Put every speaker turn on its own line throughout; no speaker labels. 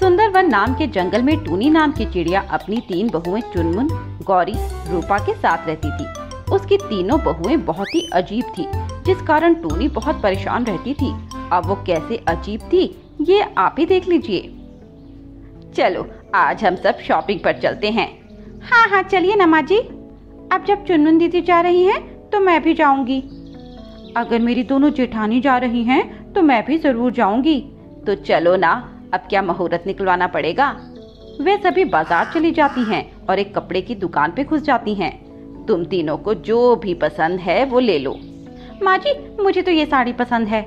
सुंदरवन नाम के जंगल में टूनी नाम की चिड़िया अपनी 3 बहुएं चुनमुन, गौरी, रूपा के साथ रहती थी। उसकी तीनों बहुएं बहुत ही अजीब थी, जिस कारण टूनी बहुत परेशान रहती थी। अब वो कैसे अजीब थी ये आप ही देख लीजिए। चलो आज हम सब शॉपिंग पर चलते हैं। हाँ हाँ चलिए नमा जी। अब जब चुनमुन दीदी जा रही हैं तो मैं भी जाऊंगी। अगर मेरी दोनों जेठानी जा रही हैं तो मैं भी जरूर जाऊंगी। तो चलो ना, अब क्या मुहूर्त निकलवाना पड़ेगा। वे सभी बाजार चली जाती हैं और एक कपड़े की दुकान पे घुस जाती हैं। तुम तीनों को जो भी पसंद है वो ले लो। माँ जी मुझे तो ये साड़ी पसंद है।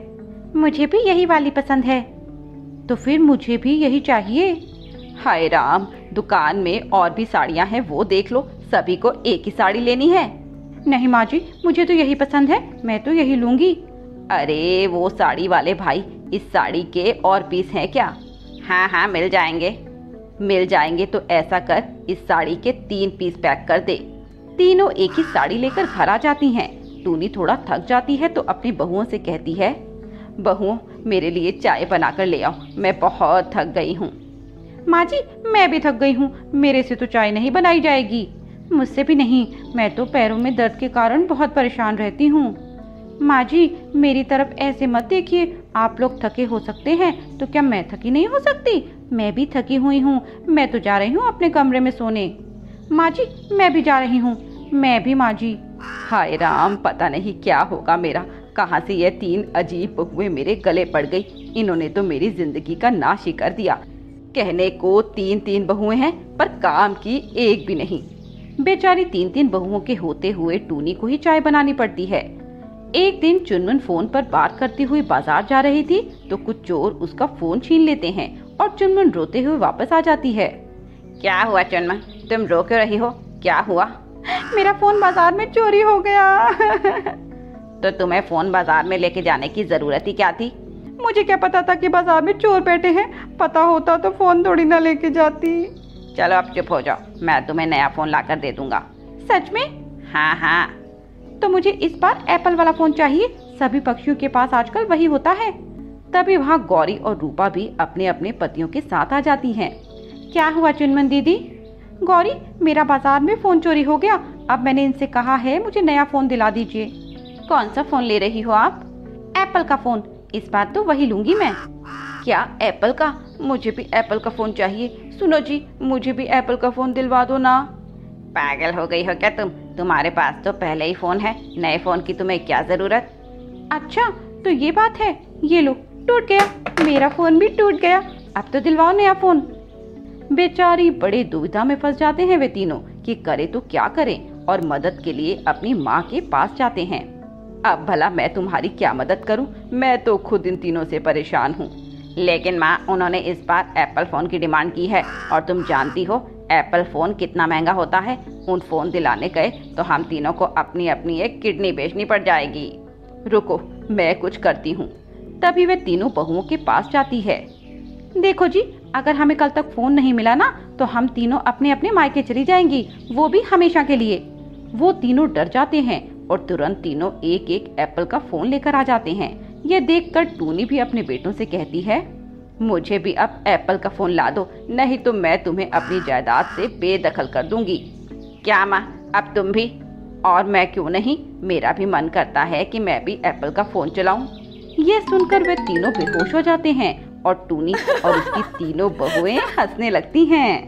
मुझे भी यही वाली पसंद है। तो फिर मुझे भी यही चाहिए। हाय राम, दुकान में और भी साड़ियाँ हैं, वो देख लो। सभी को एक ही साड़ी लेनी है। नहीं माँ जी मुझे तो यही पसंद है, मैं तो यही लूंगी। अरे वो साड़ी वाले भाई, इस साड़ी के और पीस हैं क्या? हाँ हाँ मिल जाएंगे। तो ऐसा कर, इस साड़ी के 3 पीस पैक कर दे। तीनों एक ही साड़ी लेकर घर आ जाती हैं। टूनी थोड़ा थक जाती है तो अपनी बहुओं से कहती है, बहुओं मेरे लिए चाय बनाकर ले आओ, मैं बहुत थक गई हूँ। माँ जी मैं भी थक गई हूँ, मेरे से तो चाय नहीं बनाई जाएगी। मुझसे भी नहीं, मैं तो पैरों में दर्द के कारण बहुत परेशान रहती हूँ। माँ जी मेरी तरफ ऐसे मत देखिए, आप लोग थके हो सकते हैं तो क्या मैं थकी नहीं हो सकती? मैं भी थकी हुई हूँ, मैं तो जा रही हूँ अपने कमरे में सोने। माँ जी मैं भी जा रही हूँ। मैं भी माँ जी। हाय राम, पता नहीं क्या होगा मेरा। कहाँ से ये 3 अजीब बहुएं मेरे गले पड़ गई। इन्होंने तो मेरी जिंदगी का नाश ही कर दिया। कहने को 3 बहुएं हैं पर काम की एक भी नहीं। बेचारी 3 बहुओं के होते हुए टूनी को ही चाय बनानी पड़ती है। एक दिन चुनमुन फोन पर बात करती हुई बाजार जा रही थी तो कुछ चोर उसका फोन छीन लेते हैं और चुनमुन रोते हुए वापस आ जाती है। क्या हुआ चुनमुन, तुम रो क्यों रही हो? क्या हुआ? मेरा फोन बाजार में चोरी हो गया। तो तुम्हें फोन बाजार में लेके जाने की जरूरत ही क्या थी? मुझे क्या पता था कि बाजार में चोर बैठे हैं, पता होता तो फोन थोड़ी ना लेके जाती। चलो अब चुप हो जाओ, मैं तुम्हें नया फोन लाकर दे दूंगा। सच में? हाँ हाँ। तो मुझे इस बार एप्पल वाला फोन चाहिए, सभी पक्षियों के पास आजकल वही होता है। तभी वहाँ गौरी और रूपा भी अपने अपने पतियों के साथ आ जाती हैं। क्या हुआ चुनमुन दीदी? गौरी मेरा बाजार में फोन चोरी हो गया, अब मैंने इनसे कहा है मुझे नया फोन दिला दीजिए। कौन सा फोन ले रही हो आप? एप्पल का फोन, इस बार तो वही लूंगी मैं। क्या एप्पल का? मुझे भी एप्पल का फोन चाहिए। सुनो जी, मुझे भी एप्पल का फोन दिलवा दो ना। पागल हो गई हो क्या तुम? तुम्हारे पास तो पहले ही फोन है, नए फोन की तुम्हें क्या जरूरत? अच्छा तो ये बात है, ये लो टूट गया, मेरा फोन भी टूट गया, अब तो दिलवाओ नया फोन। बेचारी बड़े दुविधा में फंस जाते हैं वे तीनों कि करे तो क्या करें, और मदद के लिए अपनी माँ के पास जाते हैं। अब भला मैं तुम्हारी क्या मदद करूं? मैं तो खुद इन तीनों से परेशान हूं। लेकिन माँ, उन्होंने इस बार एप्पल फोन की डिमांड की है और तुम जानती हो एप्पल फोन कितना महंगा होता है। उन फोन दिलाने गए तो हम तीनों को अपनी अपनी एक किडनी बेचनी पड़ जाएगी। रुको मैं कुछ करती हूँ। तभी वे तीनों बहुओं के पास जाती है। देखो जी, अगर हमें कल तक फोन नहीं मिला ना तो हम तीनों अपने अपने मायके चली जाएंगी, वो भी हमेशा के लिए। वो तीनों डर जाते हैं और तुरंत तीनों एक एक एप्पल का फोन लेकर आ जाते हैं। ये देखकर टूनी भी अपने बेटों से कहती है, मुझे भी अब एप्पल का फोन ला दो, नहीं तो मैं तुम्हें अपनी जायदाद से बेदखल कर दूंगी। क्या माँ, अब तुम भी? और मैं क्यों नहीं, मेरा भी मन करता है कि मैं भी एप्पल का फोन चलाऊं। ये सुनकर वे तीनों बेहोश हो जाते हैं और टूनी और उसकी तीनों बहुएं हंसने लगती हैं।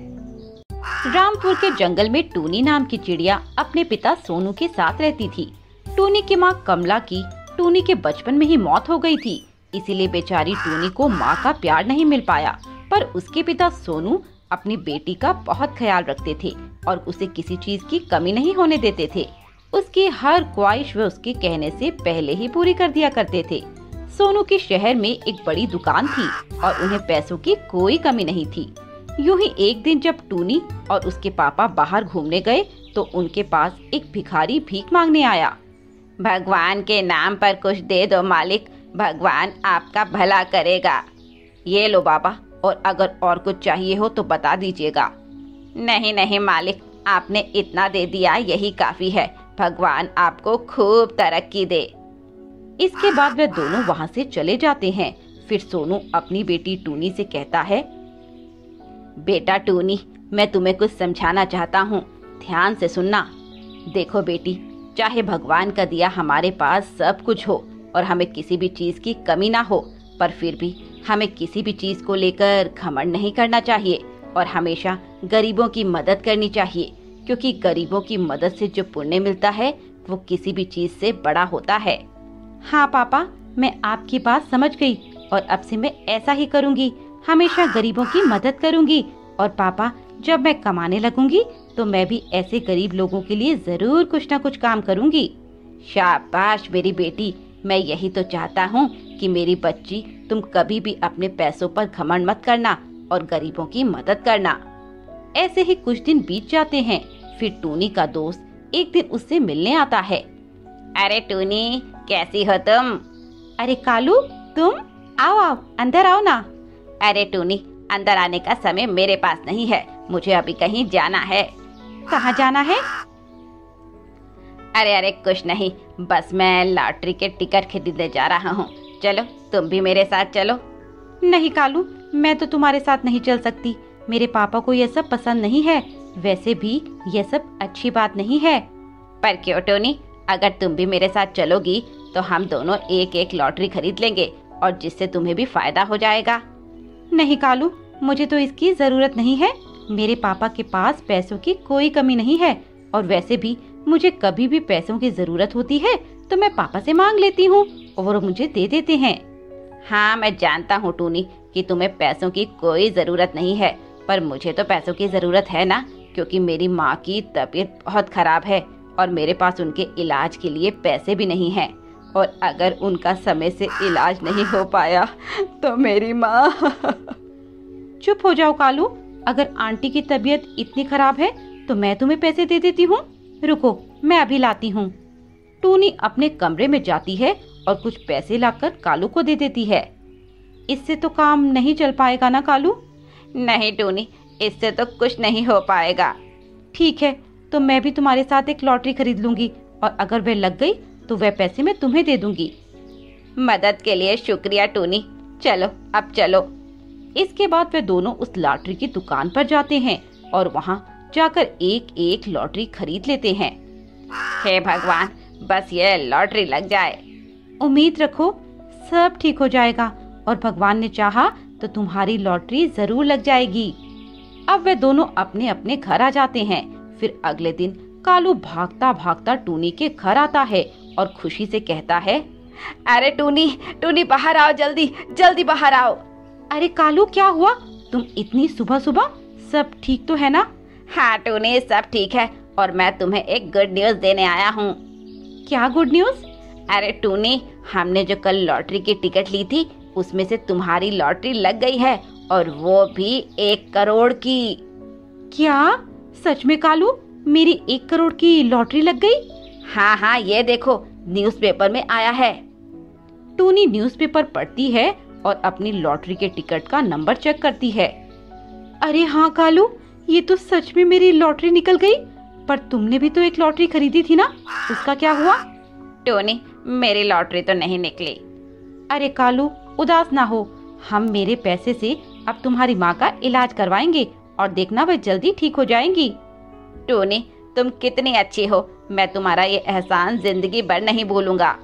रामपुर के जंगल में टूनी नाम की चिड़िया अपने पिता सोनू के साथ रहती थी। टूनी की माँ कमला की टूनी के बचपन में ही मौत हो गई थी, इसीलिए बेचारी टूनी को माँ का प्यार नहीं मिल पाया। पर उसके पिता सोनू अपनी बेटी का बहुत ख्याल रखते थे और उसे किसी चीज की कमी नहीं होने देते थे। उसकी हर ख्वाहिश वे उसके कहने से पहले ही पूरी कर दिया करते थे। सोनू के शहर में एक बड़ी दुकान थी और उन्हें पैसों की कोई कमी नहीं थी। यूं ही एक दिन जब टूनी और उसके पापा बाहर घूमने गए तो उनके पास एक भिखारी भीख मांगने आया। भगवान के नाम पर कुछ दे दो मालिक, भगवान आपका भला करेगा। ये लो बाबा, और अगर और कुछ चाहिए हो तो बता दीजिएगा। नहीं नहीं मालिक, आपने इतना दे दिया यही काफी है, भगवान आपको खूब तरक्की दे। इसके बाद वे दोनों वहाँ से चले जाते हैं। फिर सोनू अपनी बेटी टूनी से कहता है, बेटा टूनी, मैं तुम्हें कुछ समझाना चाहता हूँ, ध्यान से सुनना। देखो बेटी, चाहे भगवान का दिया हमारे पास सब कुछ हो और हमें किसी भी चीज की कमी ना हो, पर फिर भी हमें किसी भी चीज को लेकर घमंड नहीं करना चाहिए और हमेशा गरीबों की मदद करनी चाहिए, क्योंकि गरीबों की मदद से जो पुण्य मिलता है वो किसी भी चीज से बड़ा होता है। हाँ पापा, मैं आपकी बात समझ गई और अब से मैं ऐसा ही करूँगी, हमेशा गरीबों की मदद करूँगी। और पापा, जब मैं कमाने लगूंगी तो मैं भी ऐसे गरीब लोगों के लिए जरूर कुछ ना कुछ काम करूँगी। शाबाश मेरी बेटी, मैं यही तो चाहता हूँ कि मेरी बच्ची तुम कभी भी अपने पैसों पर घमंड मत करना और गरीबों की मदद करना। ऐसे ही कुछ दिन बीत जाते हैं। फिर टूनी का दोस्त एक दिन उससे मिलने आता है। अरे टूनी, कैसी हो तुम? अरे कालू, तुम आओ आओ, अंदर आओ ना। अरे टूनी, अंदर आने का समय मेरे पास नहीं है, मुझे अभी कहीं जाना है। कहाँ जाना है? अरे अरे कुछ नहीं, बस मैं लॉटरी के टिकट खरीदने जा रहा हूँ, चलो तुम भी मेरे साथ चलो। नहीं कालू, मैं तो तुम्हारे साथ नहीं चल सकती, मेरे पापा को यह सब पसंद नहीं है, वैसे भी यह सब अच्छी बात नहीं है। पर क्यों टोनी, अगर तुम भी मेरे साथ चलोगी तो हम दोनों एक एक लॉटरी खरीद लेंगे और जिससे तुम्हें भी फायदा हो जाएगा। नहीं कालू, मुझे तो इसकी जरूरत नहीं है, मेरे पापा के पास पैसों की कोई कमी नहीं है और वैसे भी मुझे कभी भी पैसों की जरूरत होती है तो मैं पापा से मांग लेती हूँ और वो मुझे दे देते हैं। हाँ मैं जानता हूँ टूनी कि तुम्हें पैसों की कोई जरूरत नहीं है, पर मुझे तो पैसों की जरूरत है ना, क्योंकि मेरी माँ की तबीयत बहुत खराब है और मेरे पास उनके इलाज के लिए पैसे भी नहीं हैं, और अगर उनका समय से इलाज नहीं हो पाया तो मेरी माँ चुप हो जाओ कालू, अगर आंटी की तबीयत इतनी खराब है तो मैं तुम्हें पैसे दे देती हूँ, रुको मैं अभी लाती हूँ। टूनी अपने कमरे में जाती है और कुछ पैसे लाकर कालू को दे देती है। इससे तो काम नहीं चल पाएगा ना कालू? नहीं टूनी, इससे तो कुछ नहीं हो पाएगा। ठीक है, तो मैं भी तुम्हारे साथ एक लॉटरी खरीद लूंगी और अगर वह लग गई तो वह पैसे मैं तुम्हें दे दूंगी। मदद के लिए शुक्रिया टूनी, चलो अब चलो। इसके बाद वे दोनों उस लॉटरी की दुकान पर जाते हैं और वहाँ जाकर एक एक लॉटरी खरीद लेते हैं। हे भगवान, बस ये लॉटरी लग जाए। उम्मीद रखो, सब ठीक हो जाएगा और भगवान ने चाहा तो तुम्हारी लॉटरी जरूर लग जाएगी। अब वे दोनों अपने अपने घर आ जाते हैं। फिर अगले दिन कालू भागता भागता टूनी के घर आता है और खुशी से कहता है, अरे टूनी टूनी बाहर आओ, जल्दी जल्दी बाहर आओ। अरे कालू क्या हुआ, तुम इतनी सुबह सुबह, सब ठीक तो है ना? हाँ टूनी, सब ठीक है और मैं तुम्हें एक गुड न्यूज देने आया हूँ। क्या गुड न्यूज? अरे टूनी, हमने जो कल लॉटरी की टिकट ली थी उसमें से तुम्हारी लॉटरी लग गई है और वो भी 1 करोड़ की। क्या सच में कालू, मेरी 1 करोड़ की लॉटरी लग गई? हाँ हाँ, ये देखो न्यूज़पेपर में आया है। टूनी न्यूज़पेपर पढ़ती है और अपनी लॉटरी के टिकट का नंबर चेक करती है। अरे हाँ कालू, ये तो सच में मेरी लॉटरी निकल गई। पर तुमने भी तो एक लॉटरी खरीदी थी ना, उसका क्या हुआ? टोनी, मेरी लॉटरी तो नहीं निकली। अरे कालू, उदास ना हो, हम मेरे पैसे से अब तुम्हारी माँ का इलाज करवाएंगे और देखना वह जल्दी ठीक हो जाएंगी। टोनी, तुम कितनी अच्छी हो, मैं तुम्हारा ये एहसान जिंदगी भर नहीं भूलूंगा।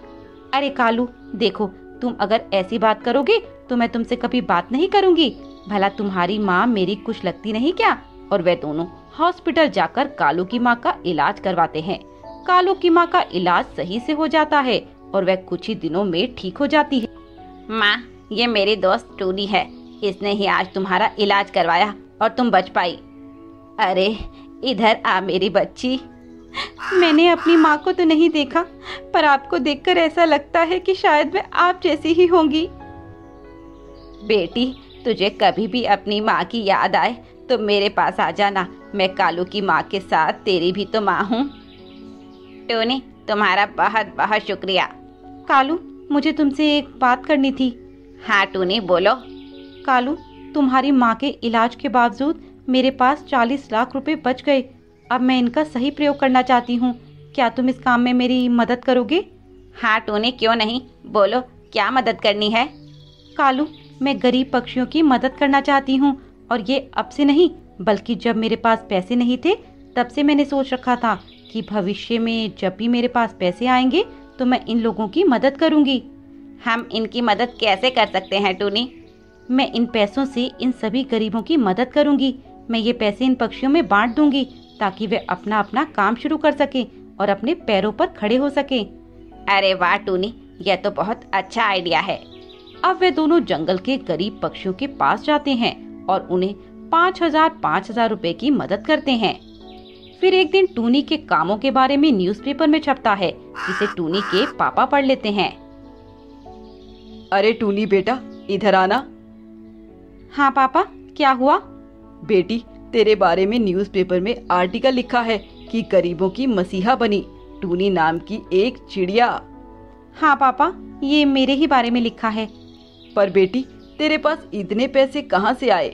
अरे कालू देखो, तुम अगर ऐसी बात करोगे तो मैं तुमसे कभी बात नहीं करूंगी। भला तुम्हारी माँ मेरी कुछ लगती नहीं क्या? और वे दोनों हॉस्पिटल जाकर कालू की माँ का इलाज करवाते हैं। कालू की माँ का इलाज सही से हो जाता है और वह कुछ ही दिनों में ठीक हो जाती है। माँ, ये मेरी दोस्त टूनी है, इसने ही आज तुम्हारा इलाज करवाया और तुम बच पाई। अरे इधर आ मेरी बच्ची। मैंने अपनी माँ को तो नहीं देखा, पर आपको देखकर ऐसा लगता है कि शायद वे आप जैसी ही होंगी। बेटी, तुझे कभी भी अपनी माँ की याद आए तो मेरे पास आ जाना, मैं कालू की माँ के साथ तेरी भी तो माँ हूँ। टोनी, तुम्हारा बहुत बहुत शुक्रिया। कालू, मुझे तुमसे एक बात करनी थी। हाँ टोनी, बोलो। कालू, तुम्हारी माँ के इलाज के बावजूद मेरे पास 40 लाख रुपए बच गए। अब मैं इनका सही प्रयोग करना चाहती हूँ, क्या तुम इस काम में मेरी मदद करोगे? हाँ टोनी, क्यों नहीं, बोलो क्या मदद करनी है? कालू, मैं गरीब पक्षियों की मदद करना चाहती हूँ और ये अब से नहीं, बल्कि जब मेरे पास पैसे नहीं थे तब से मैंने सोच रखा था कि भविष्य में जब भी मेरे पास पैसे आएंगे तो मैं इन लोगों की मदद करूंगी।
हम इनकी मदद कैसे कर सकते हैं टूनी?
मैं इन पैसों से इन सभी गरीबों की मदद करूंगी। मैं ये पैसे इन पक्षियों में बांट दूंगी ताकि वे अपना अपना काम शुरू कर सकें और अपने पैरों पर खड़े हो सकें।
अरे वाह टूनी, यह तो बहुत अच्छा आइडिया है।
अब वे दोनों जंगल के गरीब पक्षियों के पास जाते हैं और उन्हें 5,000 रुपए की मदद करते हैं। फिर एक दिन टूनी के कामों के बारे में न्यूज़पेपर में छपता है, जिसे टूनी के पापा पढ़ लेते हैं।
अरे टूनी बेटा, इधर आना।
हाँ पापा, क्या हुआ?
बेटी, तेरे बारे में न्यूज़पेपर में आर्टिकल लिखा है कि गरीबों की मसीहा बनी टूनी नाम की एक चिड़िया।
हाँ पापा, ये मेरे ही बारे में लिखा है।
पर बेटी, तेरे पास इतने पैसे कहाँ से आए?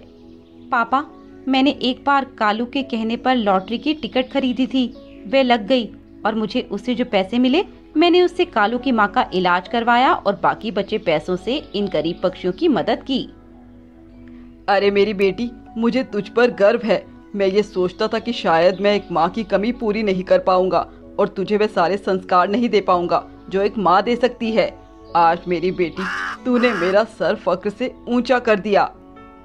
पापा, मैंने एक बार कालू के कहने पर लॉटरी की टिकट खरीदी थी। वे लग गई और मुझे उससे जो पैसे मिले मैंने उससे कालू की माँ का इलाज करवाया और बाकी बचे पैसों से इन गरीब पक्षियों की मदद की।
अरे मेरी बेटी, मुझे तुझ पर गर्व है। मैं ये सोचता था कि शायद मैं एक माँ की कमी पूरी नहीं कर पाऊंगा और तुझे वे सारे संस्कार नहीं दे पाऊंगा जो एक माँ दे सकती है। आज मेरी बेटी, तूने मेरा सर फक्र से ऊंचा कर दिया।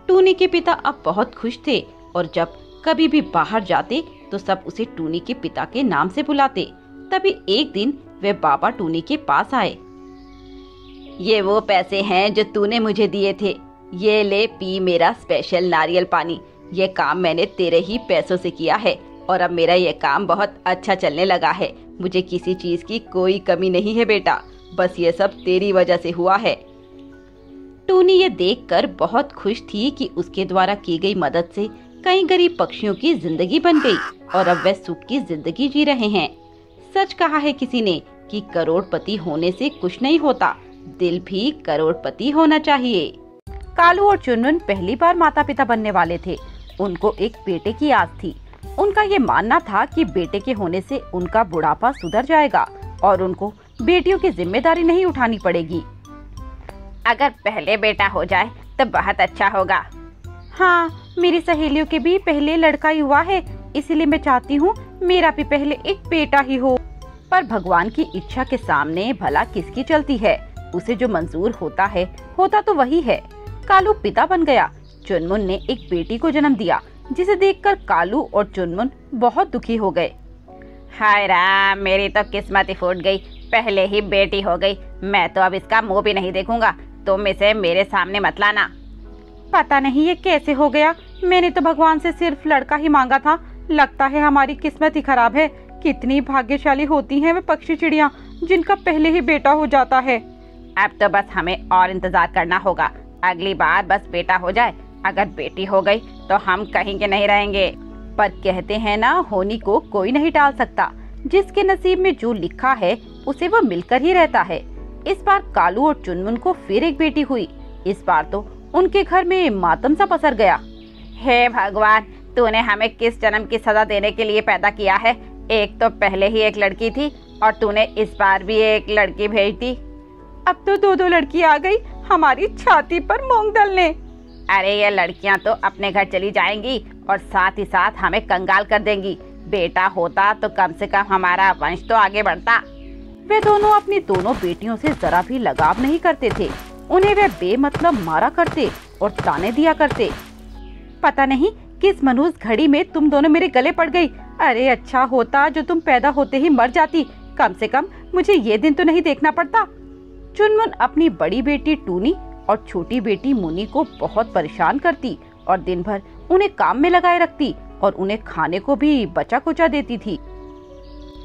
टूनी के पिता अब बहुत खुश थे और जब कभी भी बाहर जाते तो सब उसे टूनी के पिता के नाम से बुलाते। तभी एक दिन वे बाबा टूनी के पास आए।
ये वो पैसे हैं जो तूने मुझे दिए थे। ये ले, पी मेरा स्पेशल नारियल पानी। ये काम मैंने तेरे ही पैसों से किया है और अब मेरा ये काम बहुत अच्छा चलने लगा है। मुझे किसी चीज की कोई कमी नहीं है बेटा, बस ये सब तेरी वजह से हुआ है।
टूनी ये देखकर बहुत खुश थी कि उसके द्वारा की गई मदद से कई गरीब पक्षियों की जिंदगी बन गई और अब वे सुख की जिंदगी जी रहे हैं। सच कहा है किसी ने कि करोड़पति होने से कुछ नहीं होता, दिल भी करोड़पति होना चाहिए। कालू और चुनमुन पहली बार माता पिता बनने वाले थे। उनको एक बेटे की आस थी। उनका ये मानना था कि बेटे के होने से उनका बुढ़ापा सुधर जाएगा और उनको बेटियों की जिम्मेदारी नहीं उठानी पड़ेगी।
अगर पहले बेटा हो जाए तो बहुत अच्छा होगा।
हाँ, मेरी सहेलियों के भी पहले लड़का ही हुआ है, इसलिए मैं चाहती हूँ मेरा भी पहले एक बेटा ही हो। पर भगवान की इच्छा के सामने भला किसकी चलती है? उसे जो मंजूर होता है होता तो वही है। कालू पिता बन गया। चुनमुन ने एक बेटी को जन्म दिया, जिसे देखकर कालू और चुनमुन बहुत दुखी हो गए।
हाय राम, मेरी तो किस्मत ही फूट गई। पहले ही बेटी हो गई। मैं तो अब इसका मुंह भी नहीं देखूंगा। तुम इसे मेरे सामने मत लाना।
पता नहीं ये कैसे हो गया। मैंने तो भगवान से सिर्फ लड़का ही मांगा था। लगता है हमारी किस्मत ही खराब है। कितनी भाग्यशाली होती हैं वे पक्षी चिड़िया जिनका पहले ही बेटा हो जाता है।
अब तो बस हमें और इंतजार करना होगा। अगली बार बस बेटा हो जाए। अगर बेटी हो गई तो हम कहीं के नहीं रहेंगे।
पर कहते हैं ना, होनी को कोई नहीं टाल सकता। जिसके नसीब में जो लिखा है उसे वो मिलकर ही रहता है। इस बार कालू और चुनमुन को फिर एक बेटी हुई। इस बार तो उनके घर में मातम सा पसर गया।
हे भगवान, तूने हमें किस जन्म की सजा देने के लिए पैदा किया है? एक तो पहले ही एक लड़की थी और तूने इस बार भी एक लड़की भेज दी।
अब तो दो दो लड़की आ गई हमारी छाती पर मूंग दलने।
अरे ये लड़कियां तो अपने घर चली जाएंगी और साथ ही साथ हमें कंगाल कर देंगी। बेटा होता तो कम से कम हमारा वंश तो आगे बढ़ता।
वे दोनों अपनी दोनों बेटियों से जरा भी लगाव नहीं करते थे। उन्हें वे बेमतलब मारा करते और ताने दिया करते। पता नहीं किस मनहूस घड़ी में तुम दोनों मेरे गले पड़ गई। अरे अच्छा होता जो तुम पैदा होते ही मर जाती। कम से कम मुझे ये दिन तो नहीं देखना पड़ता। चुनमुन अपनी बड़ी बेटी टूनी और छोटी बेटी मुनी को बहुत परेशान करती और दिन भर उन्हें काम में लगाए रखती और उन्हें खाने को भी बचा कुचा देती थी।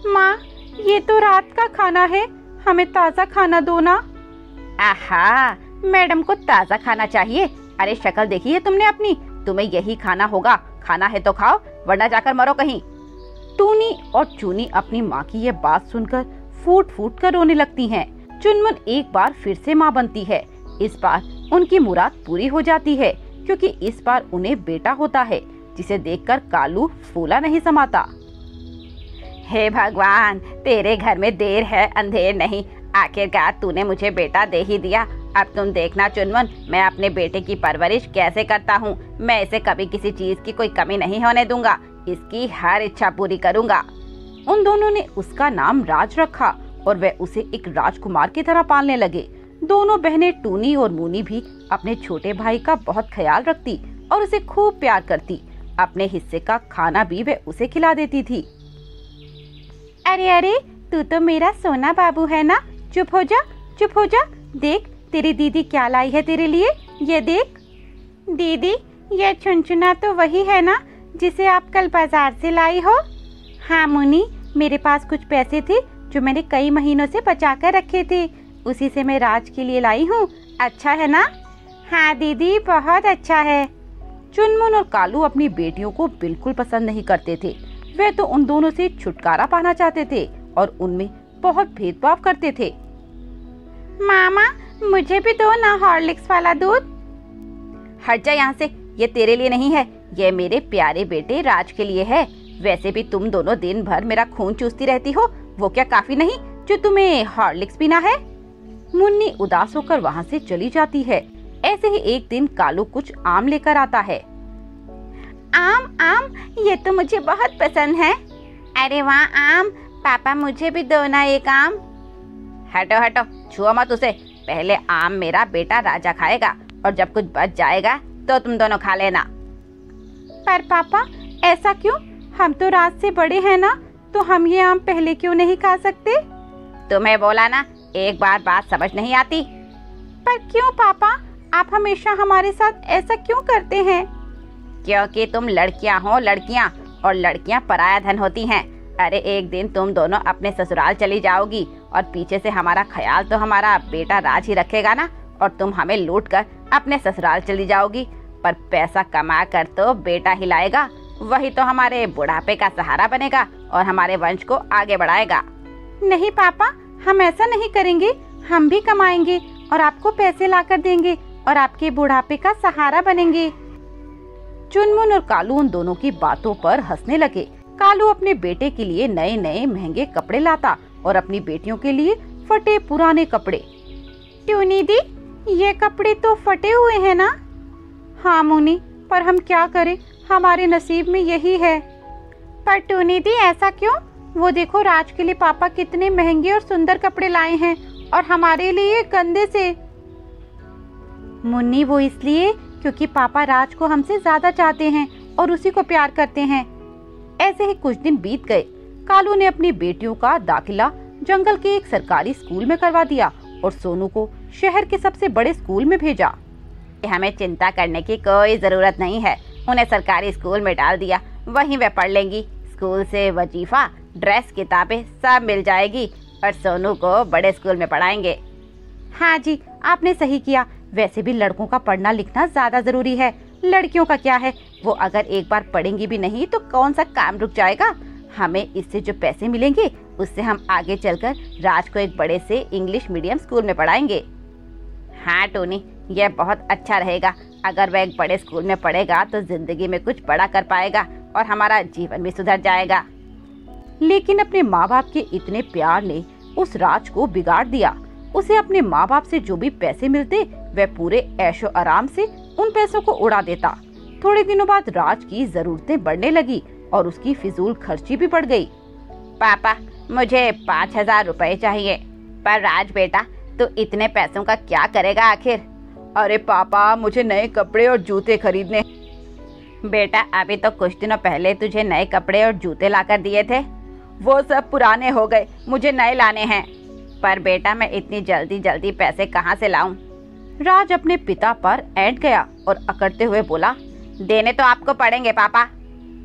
माँ, ये तो रात का खाना है, हमें ताज़ा खाना दो ना।
आहा, मैडम को ताज़ा खाना चाहिए। अरे शक्ल देखी है तुमने अपनी? तुम्हें यही खाना होगा। खाना है तो खाओ, वरना जाकर मरो कहीं।
टूनी और चूनी अपनी माँ की ये बात सुनकर फूट फूट कर रोने लगती हैं। चुनमुन एक बार फिर से माँ बनती है। इस बार उनकी मुराद पूरी हो जाती है क्योंकि इस बार उन्हें बेटा होता है, जिसे देखकर कालू फूला नहीं समाता।
हे भगवान, तेरे घर में देर है अंधेर नहीं। आखिरकार तूने मुझे बेटा दे ही दिया अब तुम देखना चुनमुन, मैं अपने बेटे की परवरिश कैसे करता हूँ। मैं इसे कभी किसी चीज की कोई कमी नहीं होने दूंगा, इसकी हर इच्छा पूरी करूंगा।
उन दोनों ने उसका नाम राज रखा और वे उसे एक राजकुमार की तरह पालने लगे। दोनों बहनें टूनी और मुनी भी अपने छोटे भाई का बहुत ख्याल रखती और उसे खूब प्यार करती। अपने हिस्से का खाना भी वे उसे खिला देती थी। अरे अरे, तू तो मेरा सोना बाबू है ना। चुप हो जा, चुप हो जा। देख तेरी दीदी क्या लाई है तेरे लिए, ये देख। दीदी, ये छुनछुना तो वही है ना जिसे आप कल बाजार से लाई हो? हाँ मुनी, मेरे पास कुछ पैसे थे जो मैंने कई महीनों से बचा कर रखे थे, उसी से मैं राज के लिए लाई हूँ। अच्छा है ना? हाँ दीदी, बहुत अच्छा है। चुनमुन और कालू अपनी बेटियों को बिल्कुल पसंद नहीं करते थे। वे तो उन दोनों से छुटकारा पाना चाहते थे और उनमें बहुत भेदभाव करते थे। मामा, मुझे भी दो ना हॉर्लिक्स वाला दूध।
हट जा यहाँ से, ये तेरे लिए नहीं है, ये मेरे प्यारे बेटे राज के लिए है। वैसे भी तुम दोनों दिन भर मेरा खून चूसती रहती हो, वो क्या काफी नहीं जो तुम्हें हॉर्लिक्स पीना है? मुन्नी उदास होकर वहाँ से चली जाती है। ऐसे ही एक दिन कालू कुछ आम लेकर आता है।
आम आम, ये तो मुझे बहुत पसंद है। अरे वाह आम, पापा मुझे भी दो ना एक आम।
हटो हटो, छुओ मत उसे। पहले आम मेरा बेटा राजा खाएगा और जब कुछ बच जाएगा तो तुम दोनों खा लेना।
पर पापा, ऐसा क्यों? हम तो राज से बड़े हैं ना, तो हम ये आम पहले क्यों नहीं खा सकते?
तुम्हें बोला ना, एक बार बात समझ नहीं आती।
पर क्यों पापा, आप हमेशा हमारे साथ ऐसा क्यों करते हैं?
क्योंकि तुम लड़कियां हो, लड़कियां, और लड़कियां पराया धन होती हैं। अरे एक दिन तुम दोनों अपने ससुराल चली जाओगी और पीछे से हमारा ख्याल तो हमारा बेटा राज ही रखेगा ना, और तुम हमें लूट कर अपने ससुराल चली जाओगी। पर पैसा कमा कर तो बेटा ही लाएगा, वही तो हमारे बुढ़ापे का सहारा बनेगा और हमारे वंश को आगे बढ़ाएगा।
नहीं पापा, हम ऐसा नहीं करेंगे। हम भी कमाएंगे और आपको पैसे लाकर देंगे और आपके बुढ़ापे का सहारा बनेंगे।
चुनमुन और कालू उन दोनों की बातों पर हंसने लगे। कालू अपने बेटे के लिए नए नए महंगे कपड़े लाता और अपनी बेटियों के लिए फटे पुराने कपड़े।
टूनी दी, ये कपड़े तो फटे हुए हैं ना?
हाँ मुनी, पर हम क्या करें, हमारे नसीब में यही है।
पर टूनी दी, ऐसा क्यों? वो देखो, राज के लिए पापा कितने महंगे और सुंदर कपड़े लाए हैं और हमारे लिए गंदे से।
मुन्नी, वो इसलिए क्योंकि पापा राज को हमसे ज्यादा चाहते हैं और उसी को प्यार करते हैं। ऐसे ही कुछ दिन बीत गए। कालू ने अपनी बेटियों का दाखिला जंगल के एक सरकारी स्कूल में करवा दिया और सोनू को शहर के सबसे बड़े स्कूल में भेजा।
हमें चिंता करने की कोई जरूरत नहीं है, उन्हें सरकारी स्कूल में डाल दिया, वहीं वे पढ़ लेंगी। स्कूल से वजीफा, ड्रेस, किताबें सब मिल जाएगी और सोनू को बड़े स्कूल में पढ़ाएंगे।
हाँ जी, आपने सही किया। वैसे भी लड़कों का पढ़ना लिखना ज्यादा जरूरी है, लड़कियों का क्या है, वो अगर एक बार पढ़ेंगी भी नहीं तो कौन सा काम रुक जाएगा। हमें इससे जो पैसे मिलेंगे उससे हम आगे चलकर राज को एक बड़े से इंग्लिश मीडियम स्कूल में पढ़ाएंगे।
हाँ टोनी, यह बहुत अच्छा रहेगा। अगर वह एक बड़े स्कूल में पढ़ेगा तो जिंदगी में कुछ बड़ा कर पाएगा और हमारा जीवन भी सुधर जाएगा।
लेकिन अपने माँ बाप के इतने प्यार ने उस राज को बिगाड़ दिया। उसे अपने माँ बाप से जो भी पैसे मिलते वह पूरे ऐशो आराम से उन पैसों को उड़ा देता। थोड़े दिनों बाद राज की जरूरतें बढ़ने लगी और उसकी फिजूल खर्ची भी बढ़ गई।
पापा, मुझे 5,000 रुपए चाहिए। पर राज बेटा, तो इतने पैसों का क्या करेगा आखिर?
अरे पापा, मुझे नए कपड़े और जूते खरीदने।
बेटा, अभी तो कुछ दिनों पहले तुझे नए कपड़े और जूते लाकर दिए थे,
वो सब पुराने हो गए, मुझे नए लाने हैं।
पर बेटा, मैं इतनी जल्दी जल्दी पैसे कहाँ से लाऊं?
राज अपने पिता पर ऐंठ गया और अकड़ते हुए बोला,
देने तो आपको पड़ेंगे पापा।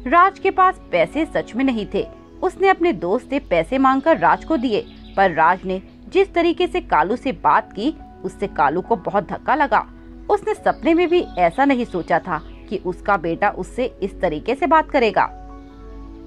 राज के पास पैसे सच में नहीं थे। उसने अपने दोस्त से पैसे मांगकर राज को दिए, पर राज ने जिस तरीके से कालू से बात की उससे कालू को बहुत धक्का लगा। उसने सपने में भी ऐसा नहीं सोचा था कि उसका बेटा उससे इस तरीके से बात करेगा।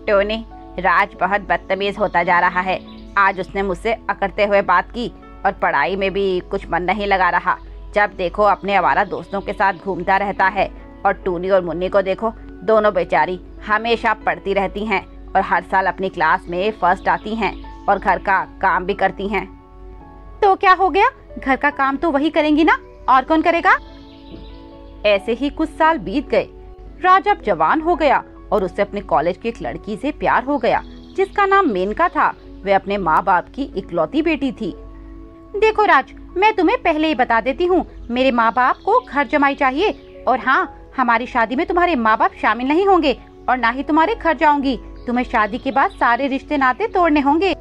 टोनी, राज बहुत बदतमीज होता जा रहा है। आज उसने मुझसे अकड़ते हुए बात की और पढ़ाई में भी कुछ मन नहीं लगा रहा। जब देखो अपने आवारा दोस्तों के साथ घूमता रहता है। और टूनी और मुन्नी को देखो, दोनों बेचारी हमेशा पढ़ती रहती हैं और हर साल अपनी क्लास में फर्स्ट आती हैं और घर का काम भी करती हैं।
तो क्या हो गया? घर का काम तो वही करेंगी ना, और कौन करेगा।
ऐसे ही कुछ साल बीत गए। राज अब जवान हो गया और उससे अपने कॉलेज की एक लड़की से प्यार हो गया जिसका नाम मेनका था। वह अपने माँ बाप की इकलौती बेटी थी।
देखो राज, मैं तुम्हें पहले ही बता देती हूँ, मेरे माँ बाप को घर जमाई चाहिए। और हाँ, हमारी शादी में तुम्हारे माँ बाप शामिल नहीं होंगे और ना ही तुम्हारे घर जाऊंगी। तुम्हें शादी के बाद सारे रिश्ते नाते तोड़ने होंगे।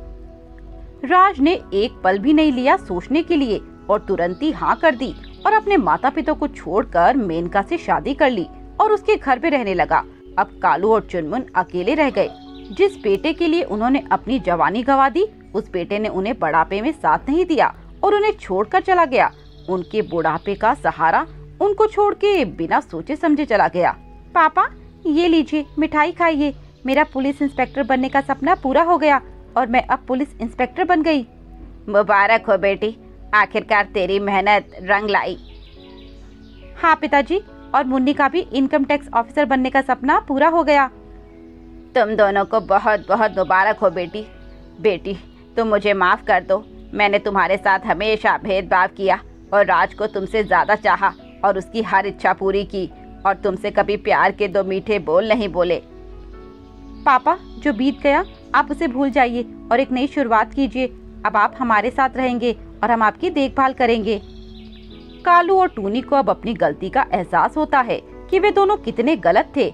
राज ने एक पल भी नहीं लिया सोचने के लिए और तुरंत ही हाँ कर दी और अपने माता पिता को छोड़कर मेनका से शादी कर ली और उसके घर पे रहने लगा। अब कालू और चुनमुन अकेले रह गए। जिस बेटे के लिए उन्होंने अपनी जवानी गंवा दी, उस बेटे ने उन्हें बुढ़ापे में साथ नहीं दिया और उन्हें छोड़कर चला गया। उनके बुढ़ापे का सहारा उनको छोड़ के बिना सोचे समझे चला गया।
पापा, ये लीजिए, मिठाई खाइए। मेरा पुलिस इंस्पेक्टर बनने का सपना पूरा हो गया और मैं अब पुलिस इंस्पेक्टर बन गई।
मुबारक हो बेटी, आखिरकार तेरी मेहनत रंग लाई।
हाँ पिताजी, और मुन्नी का भी इनकम टैक्स ऑफिसर बनने का सपना पूरा हो गया।
तुम दोनों को बहुत बहुत मुबारक हो बेटी। बेटी, तुम मुझे माफ कर दो। मैंने तुम्हारे साथ हमेशा भेदभाव किया और राज को तुमसे ज्यादा चाहा और उसकी हर इच्छा पूरी की और तुमसे कभी प्यार के दो मीठे बोल नहीं बोले।
पापा, जो बीत गया आप उसे भूल जाइए और एक नई शुरुआत कीजिए। अब आप हमारे साथ रहेंगे और हम आपकी देखभाल करेंगे।
कालू और टूनी को अब अपनी गलती का एहसास होता है कि वे दोनों कितने गलत थे